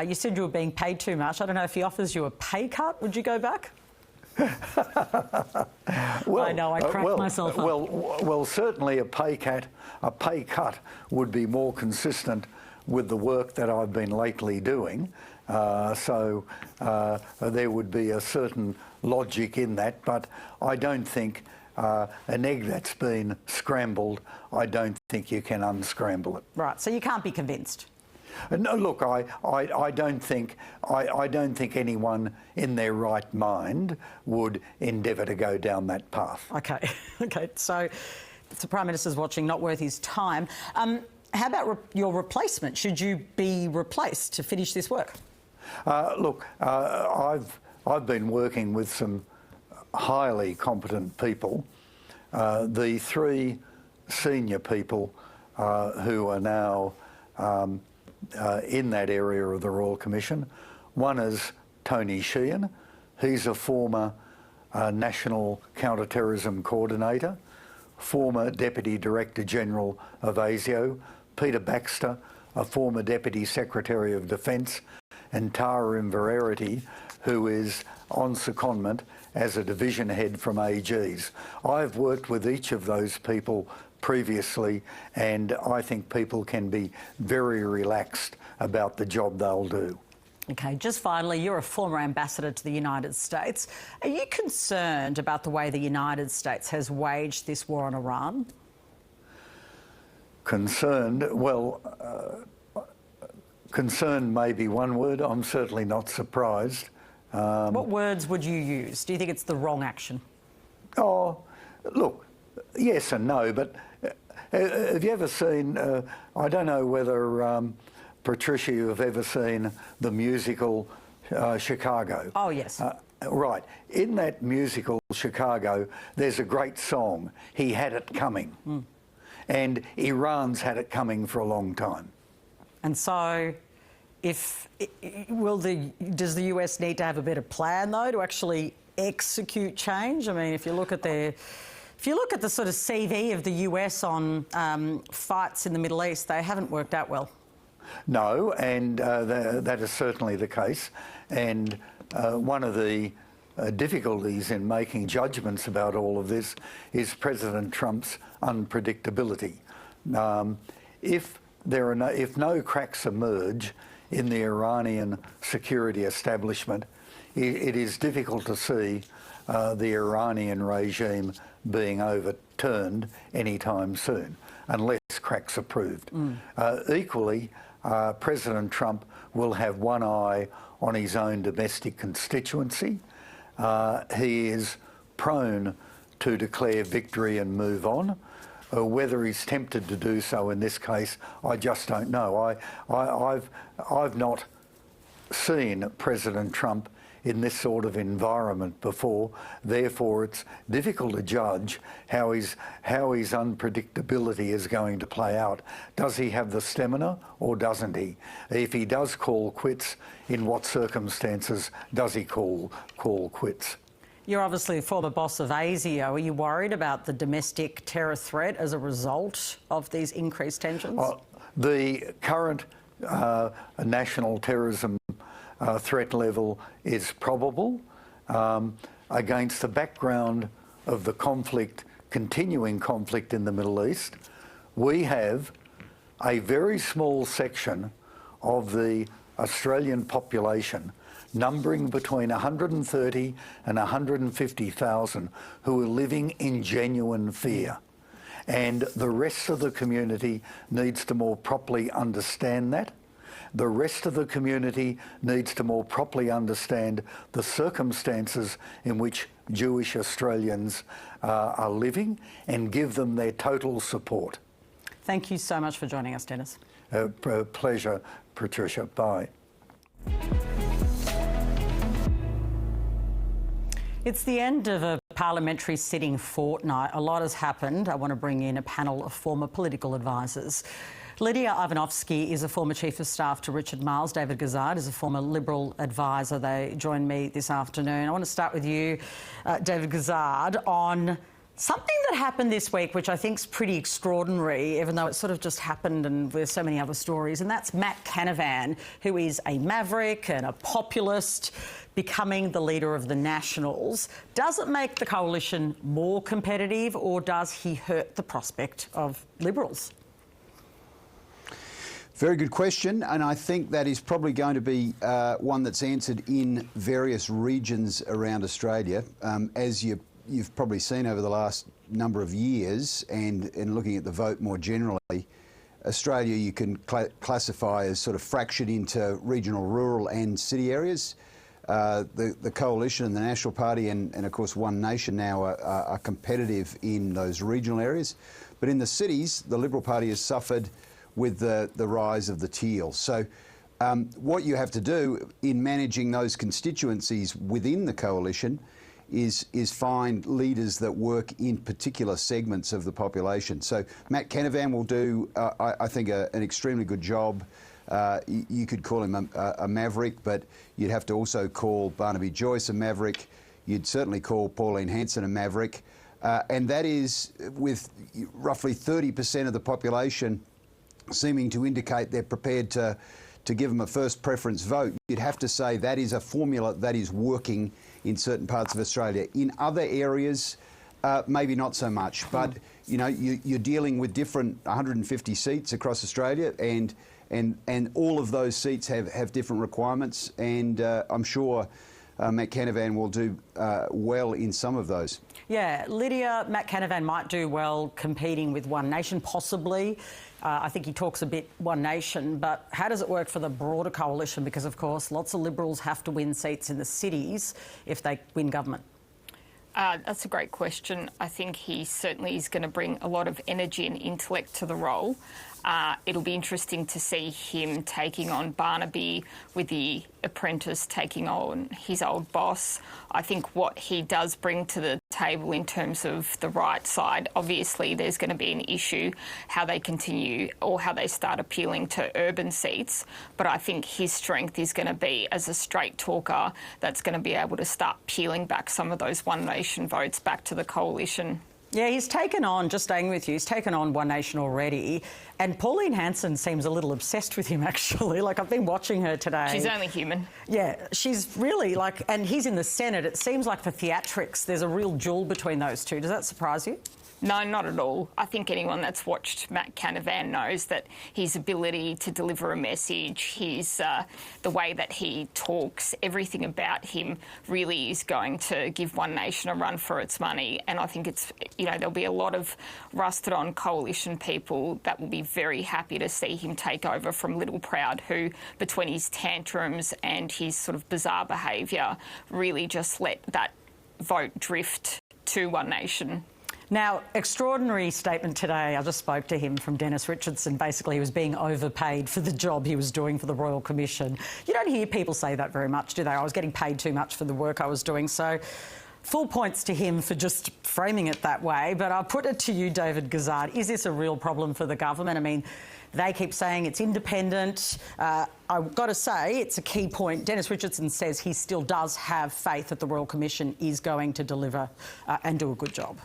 You said you were being paid too much. I don't know if he offers you a pay cut. Would you go back? Well, I know, I cracked myself up. Well, certainly a pay cut would be more consistent with the work that I've been lately doing. So there would be a certain logic in that, but I don't think an egg that's been scrambled, I don't think you can unscramble it. Right, so you can't be convinced? No, look, I don't think anyone in their right mind would endeavour to go down that path. Okay, okay. So if the Prime Minister's watching, not worth his time. How about your replacement? Should you be replaced to finish this work? Look, I've been working with some highly competent people. The three senior people who are now in that area of the Royal Commission. One is Tony Sheehan. He's a former National Counter-Terrorism Coordinator, former Deputy Director General of ASIO, Peter Baxter, a former Deputy Secretary of Defence, and Tara Inverarity, who is on secondment as a division head from AGs. I've worked with each of those people previously, and I think people can be very relaxed about the job they'll do. Okay, just finally, you're a former ambassador to the United States. Are you concerned about the way the United States has waged this war on Iran? Concerned? Well, concerned may be one word. I'm certainly not surprised. What words would you use? Do you think it's the wrong action? Oh, look, yes and no, but have you ever seen, I don't know whether, Patricia, you've ever seen the musical Chicago? Oh, yes. Right. In that musical Chicago, there's a great song, He Had It Coming. And Iran's had it coming for a long time. And so does the US need to have a better plan, though, to actually execute change? I mean, if you look at the sort of CV of the US on fights in the Middle East, they haven't worked out well. No, and that is certainly the case. And one of the difficulties in making judgments about all of this is President Trump's unpredictability. If no cracks emerge in the Iranian security establishment, it is difficult to see the Iranian regime being overturned anytime soon, unless cracks are proved. Equally, President Trump will have one eye on his own domestic constituency. He is prone to declare victory and move on. Whether he's tempted to do so in this case, I just don't know. I've not seen President Trump in this sort of environment before. Therefore, it's difficult to judge how his unpredictability is going to play out. Does he have the stamina or doesn't he? If he does call quits, in what circumstances does he call quits? You're obviously a former boss of ASIO. Are you worried about the domestic terror threat as a result of these increased tensions? The current national terrorism threat level is probable. Against the background of the continuing conflict in the Middle East, We have a very small section of the Australian population, numbering between 130 and 150,000, who are living in genuine fear. And the rest of the community needs to more properly understand that. The rest of the community needs to more properly understand the circumstances in which Jewish Australians are living and give them their total support. Thank you so much for joining us, Dennis. Pleasure, Patricia. Bye. It's the end of a parliamentary sitting fortnight. A lot has happened. I want to bring in a panel of former political advisors. Lydia Ivanovsky is a former Chief of Staff to Richard Marles. David Gazard is a former Liberal advisor. They join me this afternoon. I want to start with you, David Gazard, on something that happened this week, which I think is pretty extraordinary, even though it sort of just happened and there's so many other stories, and that's Matt Canavan, who is a maverick and a populist, becoming the leader of the Nationals. Does it make the coalition more competitive, or does he hurt the prospect of Liberals? Very good question, and I think that is probably going to be one that's answered in various regions around Australia. As you've probably seen over the last number of years, and looking at the vote more generally, Australia you can classify as sort of fractured into regional, rural and city areas. The Coalition and the National Party and of course One Nation now are competitive in those regional areas. But in the cities, the Liberal Party has suffered with the rise of the Teal. So what you have to do in managing those constituencies within the coalition is find leaders that work in particular segments of the population. So Matt Canavan will do, I think, an extremely good job. You could call him a maverick, but you'd have to also call Barnaby Joyce a maverick. You'd certainly call Pauline Hanson a maverick. And that is with roughly 30% of the population seeming to indicate they're prepared to give them a first preference vote. You'd have to say that is a formula that is working in certain parts of Australia. In other areas, maybe not so much, but you know, you're dealing with different 150 seats across Australia, and all of those seats have different requirements, and I'm sure Matt Canavan will do well in some of those. Yeah, Lydia, Matt Canavan might do well competing with One Nation, possibly. I think he talks a bit One Nation, but how does it work for the broader coalition? Because, of course, lots of Liberals have to win seats in the cities if they win government. That's a great question. I think he certainly is going to bring a lot of energy and intellect to the role. It'll be interesting to see him taking on Barnaby, with the apprentice taking on his old boss. I think what he does bring to the table in terms of the right side, obviously there's going to be an issue how they continue or how they start appealing to urban seats. But I think his strength is going to be as a straight talker that's going to be able to start peeling back some of those One Nation votes back to the coalition. Yeah, he's taken on, just staying with you, he's taken on One Nation already. And Pauline Hanson seems a little obsessed with him, actually. Like, I've been watching her today. She's only human. Yeah, she's really like, and he's in the Senate. It seems like for theatrics, there's a real duel between those two. Does that surprise you? No, not at all. I think anyone that's watched Matt Canavan knows that his ability to deliver a message, the way that he talks, everything about him really is going to give One Nation a run for its money. And I think it's, you know, there'll be a lot of rusted on coalition people that will be very happy to see him take over from Little Proud, who, between his tantrums and his sort of bizarre behaviour, really just let that vote drift to One Nation. Now, extraordinary statement today. I just spoke to him from Dennis Richardson. Basically, he was being overpaid for the job he was doing for the Royal Commission. You don't hear people say that very much, do they? I was getting paid too much for the work I was doing. So full points to him for just framing it that way. But I'll put it to you, David Gazard. Is this a real problem for the government? I mean, they keep saying it's independent. I've got to say, it's a key point. Dennis Richardson says he still does have faith that the Royal Commission is going to deliver and do a good job.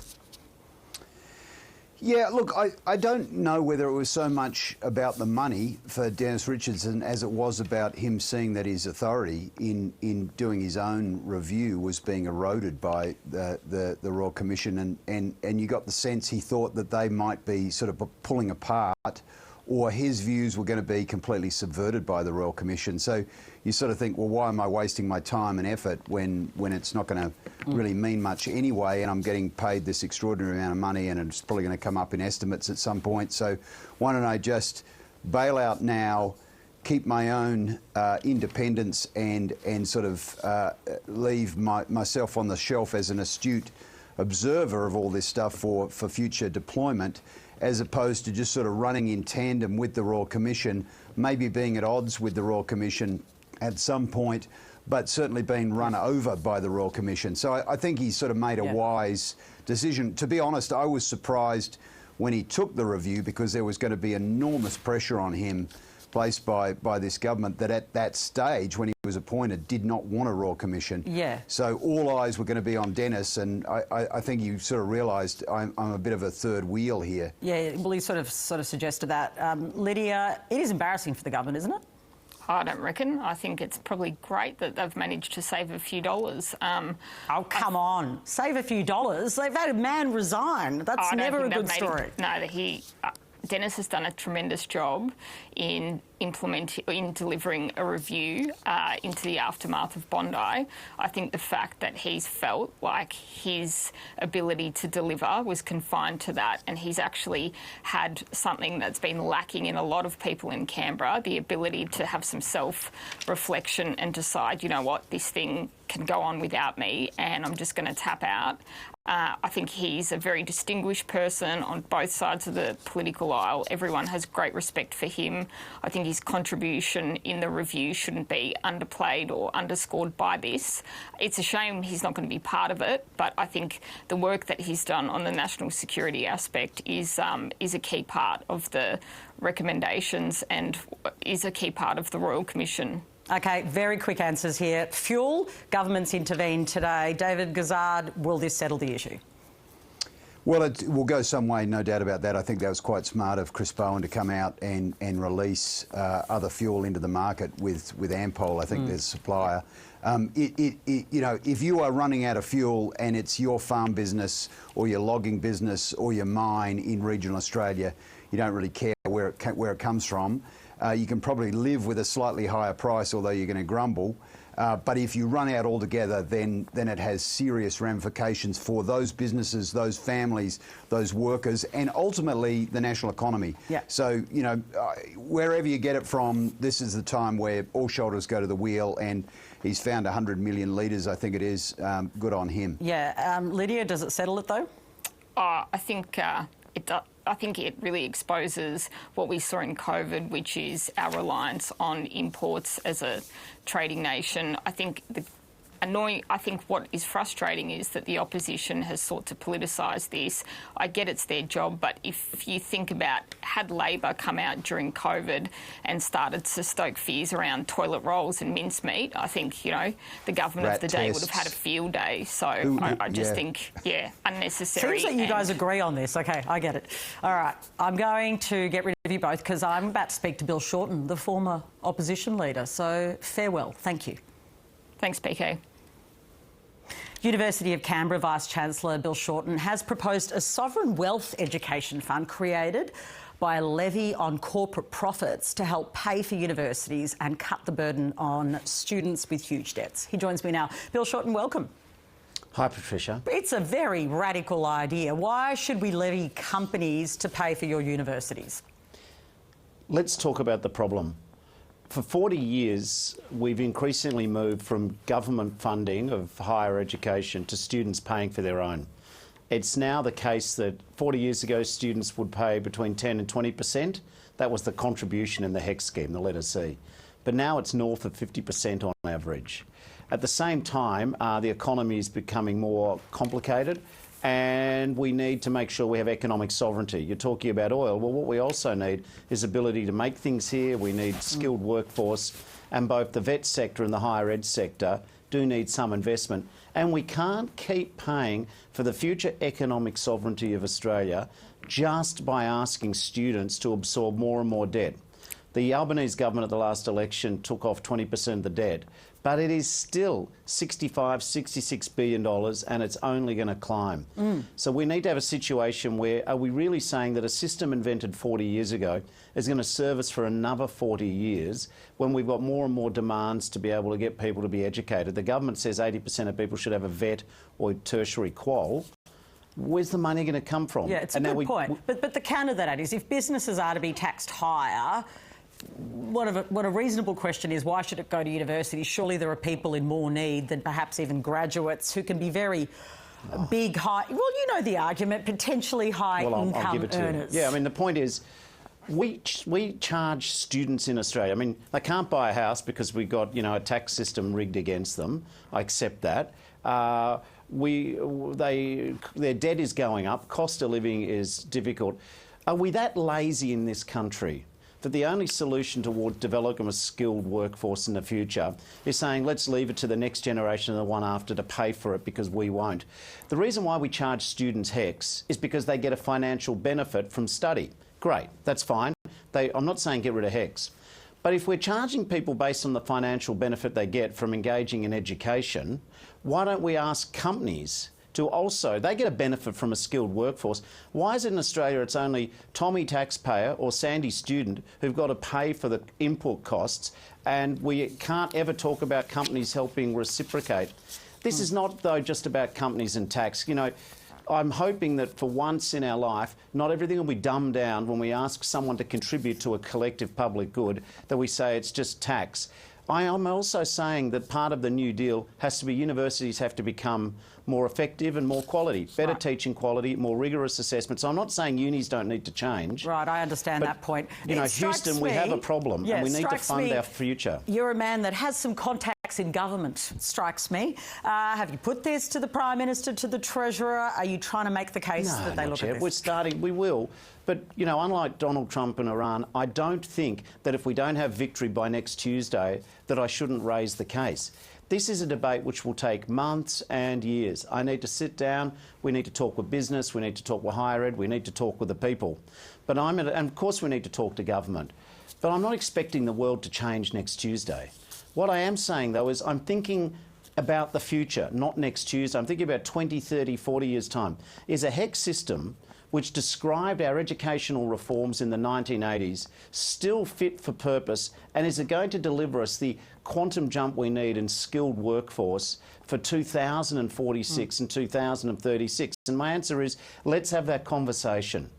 Yeah, look, I don't know whether it was so much about the money for Dennis Richardson as it was about him seeing that his authority in doing his own review was being eroded by the Royal Commission, and you got the sense he thought that they might be sort of pulling apart, or his views were going to be completely subverted by the Royal Commission. So you sort of think, well, why am I wasting my time and effort when it's not going to really mean much anyway, and I'm getting paid this extraordinary amount of money and it's probably going to come up in estimates at some point. So why don't I just bail out now, keep my own independence and sort of leave myself on the shelf as an astute observer of all this stuff for future deployment, as opposed to just sort of running in tandem with the Royal Commission, maybe being at odds with the Royal Commission at some point, but certainly being run over by the Royal Commission. So I think he's sort of made a wise decision. To be honest, I was surprised when he took the review, because there was going to be enormous pressure on him placed by this government that at that stage, when he was appointed, did not want a Royal Commission. Yeah. So all eyes were going to be on Dennis, and I think he sort of realised I'm a bit of a third wheel here. Yeah, well, he sort of suggested that. Lydia, it is embarrassing for the government, isn't it? I don't reckon. I think it's probably great that they've managed to save a few dollars. Oh, come on. Save a few dollars? They've had a man resign. That's never a good story. Dennis has done a tremendous job in delivering a review into the aftermath of Bondi. I think the fact that he's felt like his ability to deliver was confined to that, and he's actually had something that's been lacking in a lot of people in Canberra, the ability to have some self-reflection and decide, you know what, this thing can go on without me and I'm just going to tap out. I think he's a very distinguished person on both sides of the political aisle. Everyone has great respect for him. I think his contribution in the review shouldn't be underplayed or underscored by this. It's a shame he's not going to be part of it, but I think the work that he's done on the national security aspect is a key part of the recommendations and is a key part of the Royal Commission. OK, very quick answers here. Fuel, government's intervened today. David Gazard, will this settle the issue? Well, it will go some way, no doubt about that. I think that was quite smart of Chris Bowen to come out and release other fuel into the market with Ampol, I think, there's a supplier. You know, if you are running out of fuel and it's your farm business or your logging business or your mine in regional Australia, you don't really care where it comes from. You can probably live with a slightly higher price, although you're going to grumble. But if you run out altogether, then it has serious ramifications for those businesses, those families, those workers, and ultimately the national economy. Yeah. So, you know, wherever you get it from, this is the time where all shoulders go to the wheel, and he's found 100 million litres, I think it is. Good on him. Yeah. Lydia, does it settle it, though? I think it does. I think it really exposes what we saw in COVID, which is our reliance on imports as a trading nation. I think what is frustrating is that the opposition has sought to politicise this. I get it's their job, but if you think about, had Labor come out during COVID and started to stoke fears around toilet rolls and mincemeat, I think, you know, the government of the day would have had a field day. So I just think, unnecessary. Seems like you guys agree on this. OK, I get it. All right, I'm going to get rid of you both because I'm about to speak to Bill Shorten, the former opposition leader. So farewell. Thank you. Thanks, PK. University of Canberra Vice-Chancellor Bill Shorten has proposed a sovereign wealth education fund created by a levy on corporate profits to help pay for universities and cut the burden on students with huge debts. He joins me now. Bill Shorten, welcome. Hi, Patricia. It's a very radical idea. Why should we levy companies to pay for your universities? Let's talk about the problem. For 40 years, we've increasingly moved from government funding of higher education to students paying for their own. It's now the case that 40 years ago, students would pay between 10 and 20%. That was the contribution in the HECS scheme, the letter C. But now it's north of 50% on average. At the same time, the economy is becoming more complicated, and we need to make sure we have economic sovereignty. You're talking about oil. Well, what we also need is ability to make things here. We need skilled workforce, and both the vet sector and the higher ed sector do need some investment. And we can't keep paying for the future economic sovereignty of Australia just by asking students to absorb more and more debt. The Albanese government at the last election took off 20% of the debt, but it is still $65, $66 billion and it's only going to climb. So we need to have a situation where, are we really saying that a system invented 40 years ago is going to serve us for another 40 years when we've got more and more demands to be able to get people to be educated? The government says 80% of people should have a vet or tertiary qual. Where's the money going to come from? Yeah, it's a good point. But the counter to that is, if businesses are to be taxed higher, what a reasonable question is, why should it go to university? Surely there are people in more need than perhaps even graduates who can be very big, high... Well, you know the argument, potentially high-income I'll give it to earners. You. Yeah, I mean, the point is, we charge students in Australia. I mean, they can't buy a house because we've got, you know, a tax system rigged against them. I accept that. Their debt is going up. Cost of living is difficult. Are we that lazy in this country that the only solution toward developing a skilled workforce in the future is saying, let's leave it to the next generation and the one after to pay for it because we won't? The reason why we charge students HECS is because they get a financial benefit from study. Great, that's fine. I'm not saying get rid of HECS. But if we're charging people based on the financial benefit they get from engaging in education, why don't we ask companies to also, they get a benefit from a skilled workforce. Why is it in Australia it's only Tommy taxpayer or Sandy student who've got to pay for the input costs, and we can't ever talk about companies helping reciprocate? This is not, though, just about companies and tax. You know, I'm hoping that for once in our life, not everything will be dumbed down when we ask someone to contribute to a collective public good, that we say it's just tax. I am also saying that part of the New Deal has to be universities have to become more effective and more quality, better teaching quality, more rigorous assessments. So I'm not saying unis don't need to change. Right, I understand that point. You know, Houston, we have a problem and we need to fund our future. You're a man that has some contacts in government, strikes me. Have you put this to the Prime Minister, to the Treasurer? Are you trying to make the case that they look at this? We're starting, we will. But, you know, unlike Donald Trump and Iran, I don't think that if we don't have victory by next Tuesday, that I shouldn't raise the case. This is a debate which will take months and years. I need to sit down, we need to talk with business, we need to talk with higher ed, we need to talk with the people. But and of course we need to talk to government. But I'm not expecting the world to change next Tuesday. What I am saying, though, is I'm thinking about the future, not next Tuesday. I'm thinking about 20, 30, 40 years' time. Is a HECS system which described our educational reforms in the 1980s, still fit for purpose, and is it going to deliver us the quantum jump we need in skilled workforce for 2046 and 2036? And my answer is, let's have that conversation.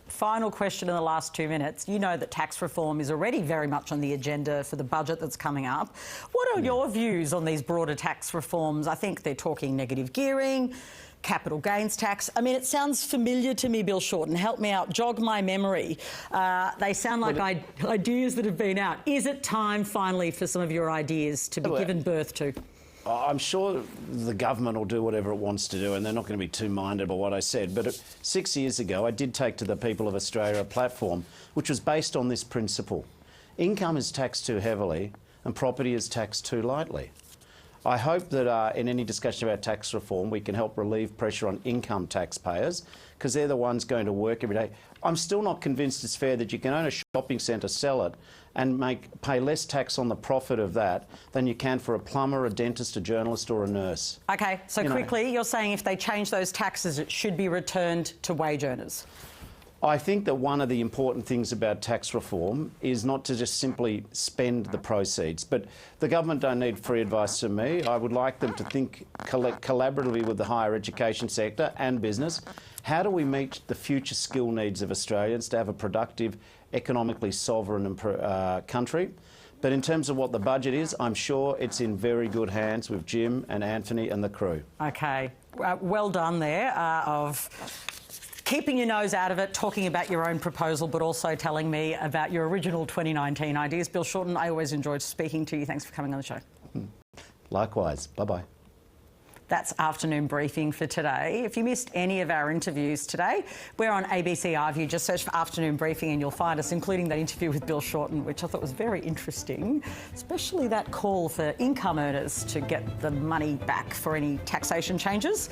Final question in the last 2 minutes. You know that tax reform is already very much on the agenda for the budget that's coming up. What are your views on these broader tax reforms? I think they're talking negative gearing, capital gains tax. I mean, it sounds familiar to me, Bill Shorten. Help me out, jog my memory. They sound like ideas that have been out. Is it time finally for some of your ideas to be given birth to? I'm sure the government will do whatever it wants to do and they're not going to be too minded by what I said. But 6 years ago, I did take to the people of Australia a platform which was based on this principle. Income is taxed too heavily and property is taxed too lightly. I hope that in any discussion about tax reform, we can help relieve pressure on income taxpayers because they're the ones going to work every day. I'm still not convinced it's fair that you can own a shopping centre, sell it, and pay less tax on the profit of that than you can for a plumber, a dentist, a journalist or a nurse. OK, so quickly, you're saying if they change those taxes, it should be returned to wage earners? I think that one of the important things about tax reform is not to just simply spend the proceeds. But the government don't need free advice from me. I would like them to think collaboratively with the higher education sector and business. How do we meet the future skill needs of Australians to have a productive, economically sovereign country? But in terms of what the budget is, I'm sure it's in very good hands with Jim and Anthony and the crew. OK. Well done there of keeping your nose out of it, talking about your own proposal, but also telling me about your original 2019 ideas. Bill Shorten, I always enjoyed speaking to you. Thanks for coming on the show. Likewise. Bye-bye. That's afternoon briefing for today. If you missed any of our interviews today, we're on ABC iView. Just search for afternoon briefing and you'll find us, including that interview with Bill Shorten, which I thought was very interesting, especially that call for income earners to get the money back for any taxation changes.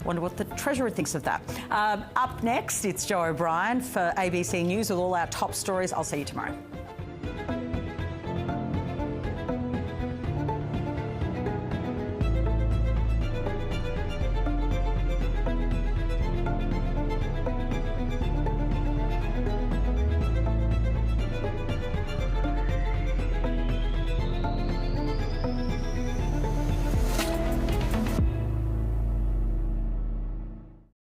Wonder what the Treasurer thinks of that. Up next, it's Joe O'Brien for ABC News with all our top stories. I'll see you tomorrow.